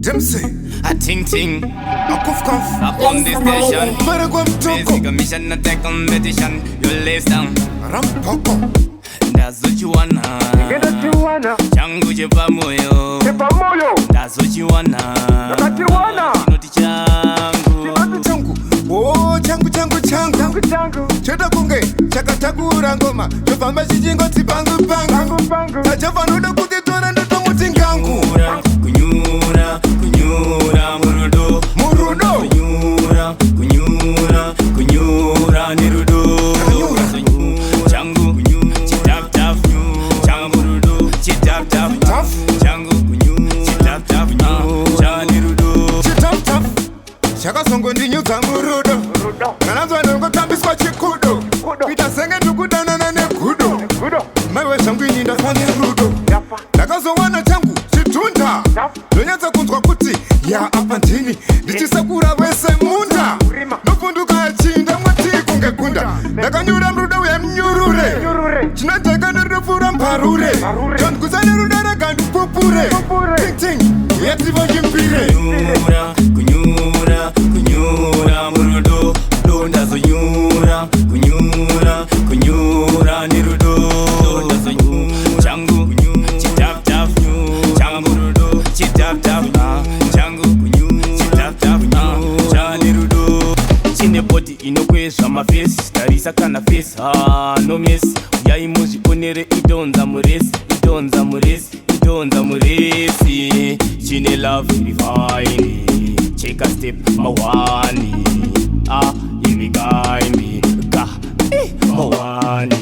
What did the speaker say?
A ting ting, a cuff cuff, up on the station. YekwaMtoko, Basic mission attack competition. You Lesta, Poko. that's what you wanna. Changu chepa moyo, that's what you wanna. Chinoti changu, Oh, changu cheda kunge chakatakura ngoma chofamba chichingodzi pangu tachafanoda kuti tora ndotomuti ngangu kunyura murudo kunyura nerudo changu chidhafu changu murudo chidhafu changu chidhafu chanerudo chakasongo ndinyudza murudo kananzwa ndongotambiswa chikudo kuita senge ndikudanana negudo maiwe zvangu ini ndafane rudo ndakazowana changu chidhunda ndonyatsa kunzwa kuti ya apa ndini ndichisakura wese munda ndopunduka achinda mwati kunge gunda ndakanyura rudo wemnyurure chinoteka ndorofura mparure tondikudzane rudo rega ndipupure ting yatsivo chimpire kunyura murudo ndazonyura kunyura nerudo changu chidhafu changu murudo chidhafu changu chidhafu chanerudo chine body inokwezva mafesi tarisa kana fesi no mesi uyai muzvionere idonza muresi chine love irifaini check a step mawani ivikaimbi ka mawani